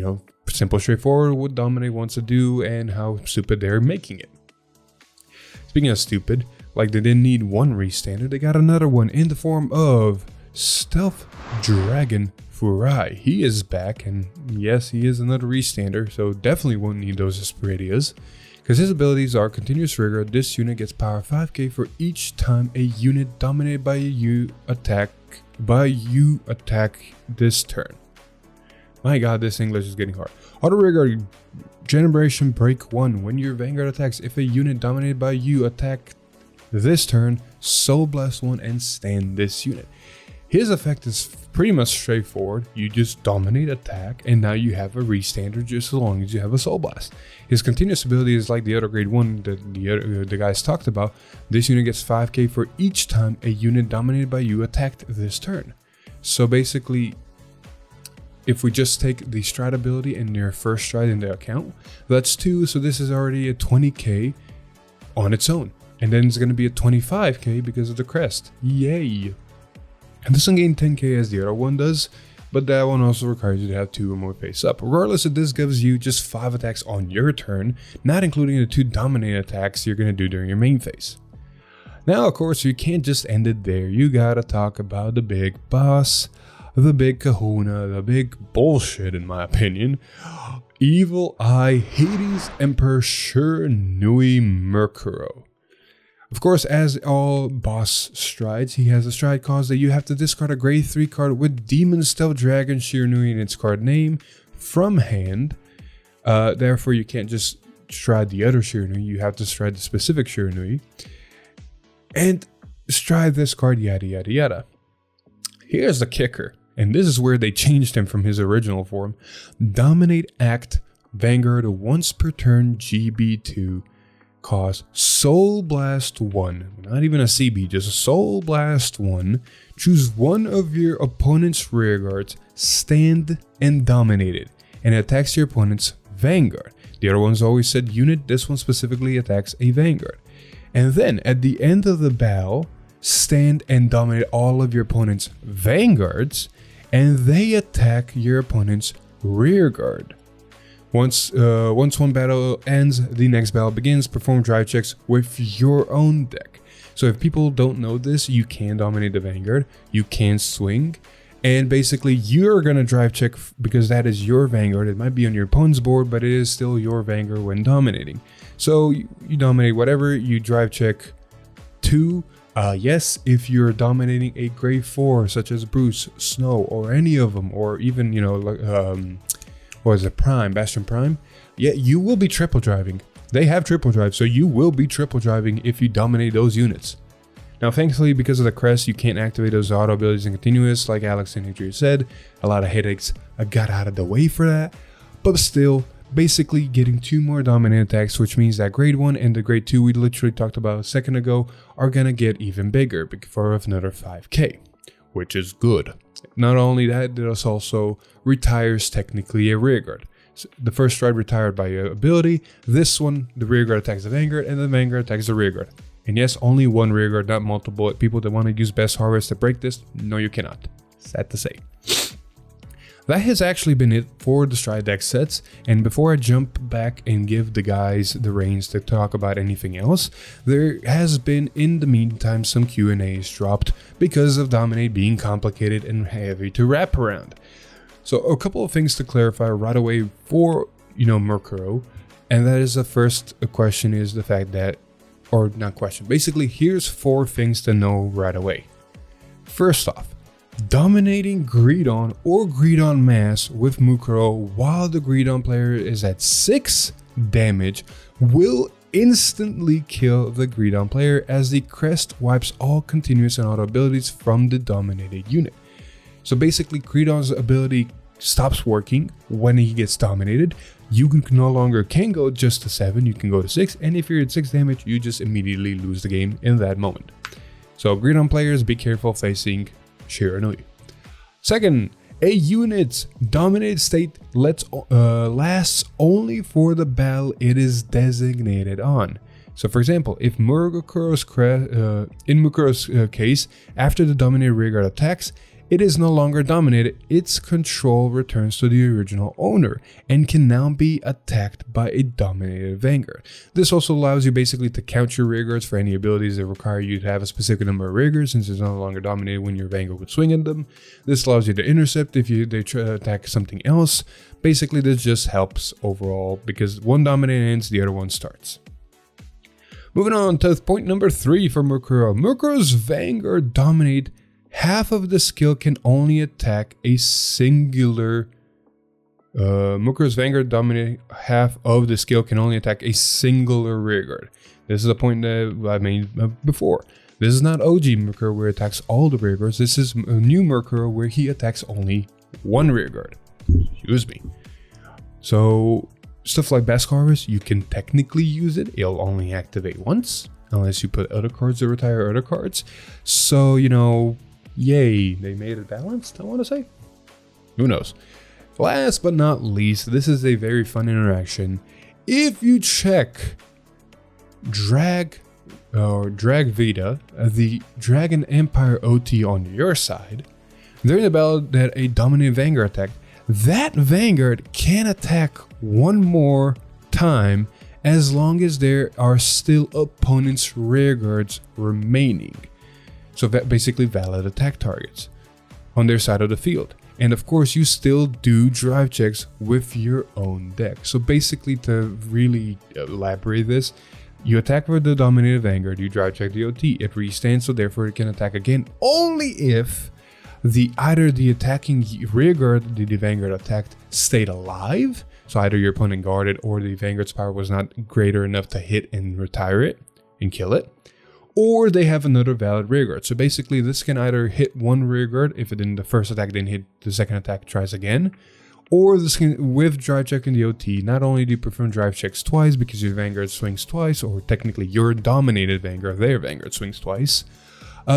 simple, straightforward what Dominate wants to do and how stupid they're making it. Speaking of stupid, like they didn't need 1 restander, they got another one in the form of Stealth Dragon Furai. He is back, and yes, he is another restander, so definitely won't need those Asperidias. Because his abilities are Continuous Rigor. This unit gets power 5k for each time a unit dominated by you attack this turn. My god, this English is getting hard. Auto Rigor Generation Break 1. When your Vanguard attacks, if a unit dominated by you attack this turn, Soul Blast 1 and stand this unit. His effect is pretty much straightforward. You just dominate attack, and now you have a restander just as long as you have a Soul Blast. His continuous ability is like the other grade 1 that the guys talked about. This unit gets 5k for each time a unit dominated by you attacked this turn. So basically, if we just take the stride ability and their first stride into account, that's 2. So this is already a 20k on its own. And then it's going to be a 25k because of the crest. Yay. And this one gains 10k as the other one does, but that one also requires you to have 2 or more face up. Regardless, this gives you just 5 attacks on your turn, not including the 2 dominate attacks you're going to do during your main phase. Now, of course, you can't just end it there. You gotta talk about the big boss, the big kahuna, the big bullshit in my opinion. Evil Eye Hades Emperor Shiranui Mercuro. Of course, as all boss strides, he has a stride cause that you have to discard a grade 3 card with Demon Stealth Dragon Shiranui in its card name from hand. Therefore, you can't just stride the other Shiranui, you have to stride the specific Shiranui. And stride this card, yada yada yada. Here's the kicker, and this is where they changed him from his original form. Dominate Act Vanguard once per turn GB2 cost Soul Blast 1. Not even a CB, just a Soul Blast 1. Choose one of your opponent's rear guards, stand and dominate it, and it attacks your opponent's Vanguard. The other ones always said unit, this one specifically attacks a Vanguard. And then at the end of the battle, stand and dominate all of your opponent's vanguards, and they attack your opponent's rear guard. Once one battle ends, the next battle begins. Perform drive checks with your own deck. So if people don't know this, you can dominate the vanguard, you can swing, and basically you're gonna drive check because that is your vanguard. It might be on your opponent's board, but it is still your vanguard when dominating. So you dominate whatever, you drive check 2. Yes, if you're dominating a grade 4 such as Bruce, Snow, or any of them, or even, you know, like what is it, Prime, Bastion Prime, yeah, you will be triple driving. They have triple drive, so you will be triple driving if you dominate those units. Now, thankfully, because of the crest, you can't activate those auto abilities in continuous, like Alex and Adrian said. A lot of headaches got out of the way for that, but still, basically getting 2 more dominant attacks, which means that grade 1 and the grade 2 we literally talked about a second ago are gonna get even bigger for another 5k, which is good. Not only that, this also retires technically a rearguard. So the first stride retired by ability. This one, the rearguard attacks the vanguard, and the vanguard attacks the rearguard. And yes, only one rearguard, not multiple. People that want to use Best Harvest to break this, no, you cannot. Sad to say. That has actually been it for the stride deck sets, and before I jump back and give the guys the reins to talk about anything else, there has been in the meantime some Q&As dropped because of Dominate being complicated and heavy to wrap around. So a couple of things to clarify right away for, Mercuro, and that is the first question is the fact that, or not question, basically here's 4 things to know right away. First off, dominating Greedon or Greedon Mass with Mukuro while the Greedon player is at 6 damage will instantly kill the Greedon player as the crest wipes all continuous and auto abilities from the dominated unit. So basically Greedon's ability stops working when he gets dominated. You can no longer go just to 7, you can go to 6, and if you're at 6 damage, you just immediately lose the game in that moment. So Greedon players, be careful facing Shiranui. Second, a unit's dominated state lasts only for the battle it is designated on. So for example, if Mukuro's in Mukuro's case, after the dominated rearguard attacks, it is no longer dominated, its control returns to the original owner and can now be attacked by a dominated vanguard. This also allows you basically to count your rearguards for any abilities that require you to have a specific number of rearguards, since it's no longer dominated when your vanguard would swing at them. This allows you to intercept if they try to attack something else. Basically, this just helps overall because one dominate ends, the other one starts. Moving on to point number 3 for Mukuro. Mukuro's vanguard dominate. Half of the skill can only attack a singular. Mukuro's Vanguard dominating half of the skill can only attack a singular rearguard. This is a point that I made before. This is not OG Mukuro where it attacks all the rearguards. This is a new Mukuro where he attacks only one rearguard. Excuse me. So stuff like Best Harvest, you can technically use it. It'll only activate once unless you put other cards to retire other cards. So yay, they made it balanced, I want to say. Who knows? Last but not least, this is a very fun interaction. If you check Drag Vita, the Dragon Empire OT on your side, there's about that a dominant Vanguard attack. That Vanguard can attack one more time as long as there are still opponent's rearguards remaining. So that basically valid attack targets on their side of the field. And of course, you still do drive checks with your own deck. So basically, to really elaborate this, you attack with the dominated Vanguard, you drive check the OT, it restands, so therefore it can attack again only if either the attacking rearguard that the Vanguard attacked stayed alive, so either your opponent guarded or the Vanguard's power was not greater enough to hit and retire it and kill it, or they have another valid rearguard. So basically this can either hit one rearguard if it in the first attack didn't hit, the second attack tries again, or this can, with drive check in the OT, not only do you perform drive checks twice because your Vanguard swings twice, or technically your dominated Vanguard, their Vanguard swings twice,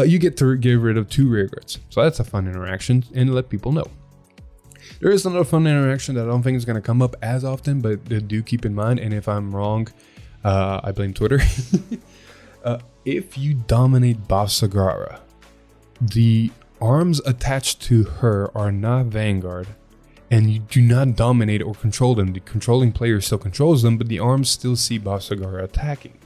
you get to get rid of 2 rearguards. So that's a fun interaction, and let people know. There is another fun interaction that I don't think is going to come up as often, but do keep in mind, and if I'm wrong, I blame Twitter. If you dominate Basagara, the arms attached to her are not Vanguard, and you do not dominate or control them. The controlling player still controls them, but the arms still see Basagara attacking.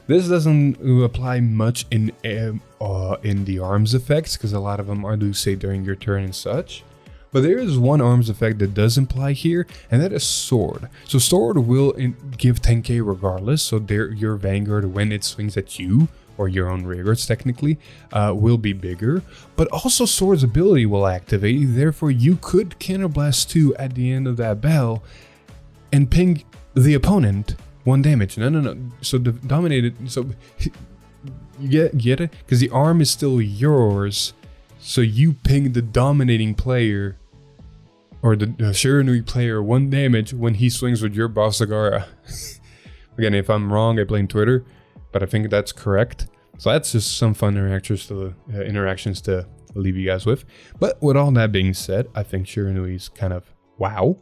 This doesn't apply much in the arms effects, because a lot of them are do say during your turn and such. But there is one arms effect that does imply here, and that is sword. So sword will give 10k regardless, so your Vanguard, when it swings at you, or your own rearguards technically, will be bigger. But also sword's ability will activate, therefore you could counterblast 2 at the end of that bell and ping the opponent 1 damage. No. So the dominated, so you get it? Because the arm is still yours, so you ping the dominating player, or the Shiranui player 1 damage when he swings with your Basagara. Again, if I'm wrong, I blame Twitter, but I think that's correct. So that's just some fun interactions to leave you guys with. But with all that being said, I think Shiranui is kind of wow.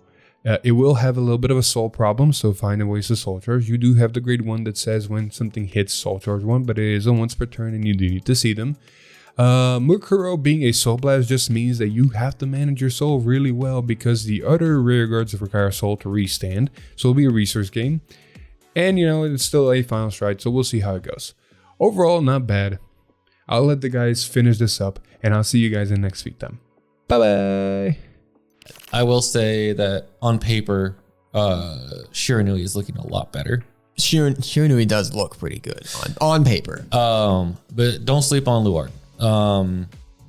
It will have a little bit of a soul problem, so find ways to soul charge. You do have the grade 1 that says when something hits soul charge 1, but it is a once per turn and you do need to see them. Mukuro being a soul blast just means that you have to manage your soul really well, because the other rearguards require soul to restand, so it'll be a resource game. And it's still a final stride, so we'll see how it goes. Overall, not bad. I'll let the guys finish this up, and I'll see you guys in next week then. Bye bye. I will say that on paper, Shiranui is looking a lot better. Shiranui does look pretty good on paper. But don't sleep on Luard.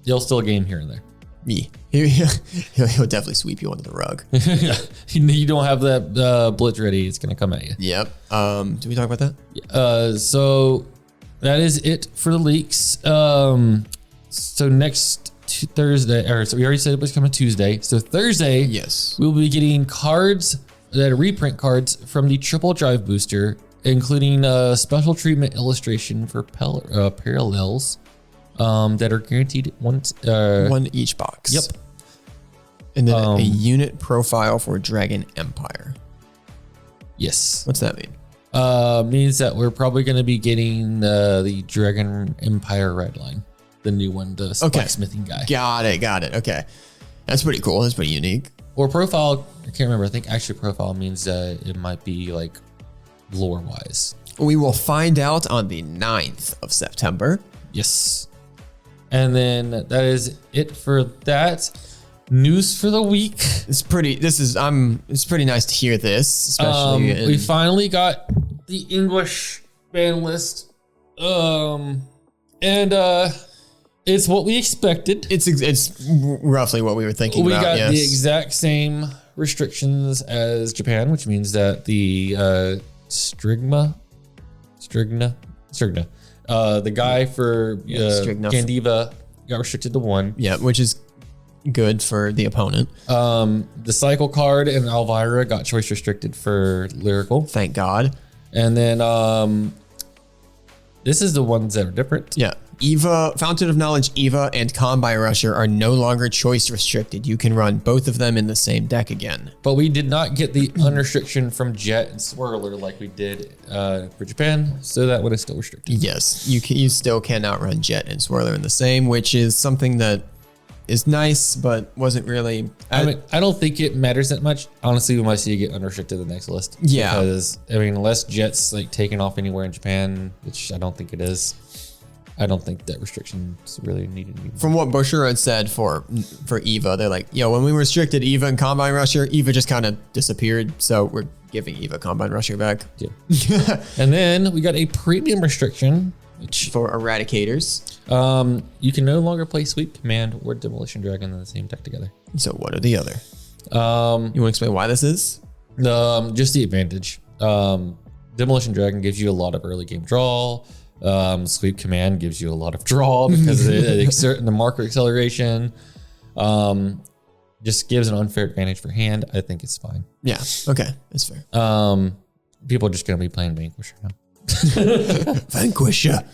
You'll still game here and there. Yeah. He'll definitely sweep you under the rug. You don't have that blitz ready, it's gonna come at you. Yep. Did we talk about that? So that is it for the leaks. So next Thursday, or so we already said it was coming Tuesday. So Thursday, yes, we'll be getting cards that are reprint cards from the triple drive booster, including a special treatment illustration for parallels that are guaranteed one each box. Yep. And then a unit profile for Dragon Empire. Yes. What's that mean? Means that we're probably going to be getting the Dragon Empire red line, the new one, the blacksmithing guy. Got it. Okay, that's pretty cool. That's pretty unique. Or profile, I can't remember. I think actually profile means that it might be like lore wise. We will find out on the 9th of September. Yes. And then that is it for that. News for the week. It's pretty nice to hear this, especially we finally got the English ban list. And it's what we expected. It's roughly what we were thinking about. We got yes. the exact same restrictions as Japan, which means that the Strigna, the guy for Gandiva got restricted to 1. Yeah, which is good for the opponent. The cycle card and Elvira got choice restricted for lyrical. Thank God. And then this is the ones that are different. Yeah. Eva, Fountain of Knowledge Eva and Combine Rusher are no longer choice restricted. You can run both of them in the same deck again. But we did not get the unrestriction from Jet and Swirler like we did for Japan, so that one is still restricted. Yes, you still cannot run Jet and Swirler in the same, which is something that is nice, but wasn't really. I mean, I don't think it matters that much. Honestly, we might see it get unrestricted the next list. Yeah. Because, I mean, unless Jet's like taken off anywhere in Japan, which I don't think it is, I don't think that restriction's really needed anymore. From what Busher had said for Eva, they're like, when we restricted Eva and Combine Rusher, Eva just kind of disappeared. So we're giving Eva Combine Rusher back. Yeah. And then we got a premium restriction, which for Eradicators. you can no longer play Sweep Command or Demolition Dragon in the same deck together. So what are the other? You want to explain why this is? Just the advantage. Demolition Dragon gives you a lot of early game draw. Sweep Command gives you a lot of draw because the marker acceleration. Just gives an unfair advantage for hand. I think it's fine. Yeah. Okay. That's fair. People are just gonna be playing Vanquisher now. Vanquisher.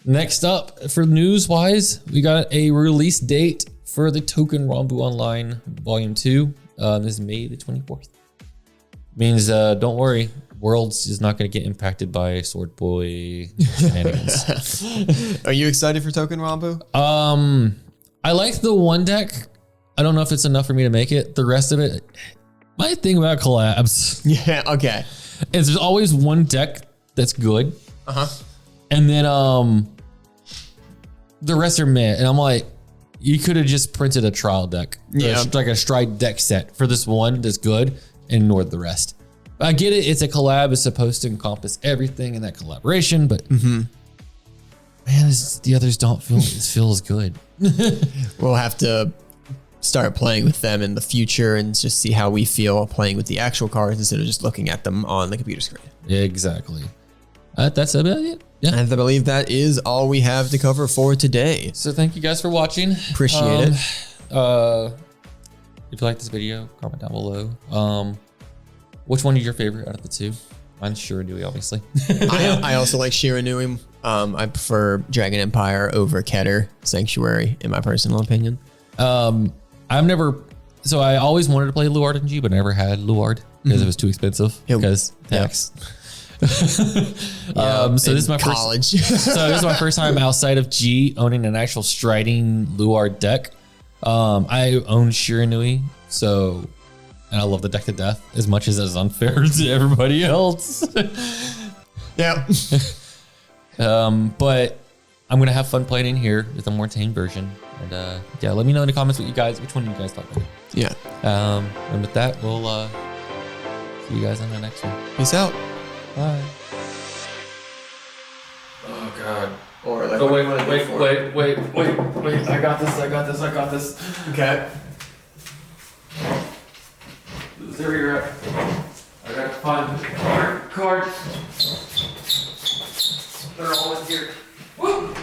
Next up, for news wise, we got a release date for the Token Rambu Online Volume 2. This is May the 24th. Means don't worry, Worlds is not going to get impacted by Sword Boy shenanigans. Are you excited for Token Rambu? I like the one deck. I don't know if it's enough for me to make it. The rest of it, my thing about collabs Yeah. Okay. is there's always one deck that's good. And then the rest are meh. And I'm like, you could have just printed a trial deck. Yeah. Like a stride deck set for this one that's good and ignored the rest. I get it. It's a collab. It's supposed to encompass everything in that collaboration, but man, the others don't feel as good. We'll have to start playing with them in the future and just see how we feel playing with the actual cards instead of just looking at them on the computer screen. Exactly. That's about it. Yeah. And I believe that is all we have to cover for today. So thank you guys for watching. Appreciate it. If you like this video, comment down below. Which one is your favorite out of the two? Mine's Shiranui, obviously. I also like Shiranui. I prefer Dragon Empire over Keter Sanctuary, in my personal opinion. I always wanted to play Luard and G, but never had Luard because it was too expensive. Because tax. So this is my college. So this is my first time outside of G owning an actual striding Luard deck. I own Shiranui, and I love the deck to death as much as it's unfair to everybody else. Yeah. But I'm gonna have fun playing in here with a more tame version. And let me know in the comments which one you guys thought better. Yeah. And with that, we'll see you guys on the next one. Peace out. Bye. Oh God. Or like, wait. I got this. Okay. There you're at. I gotta find the card. They're all in here. Woo!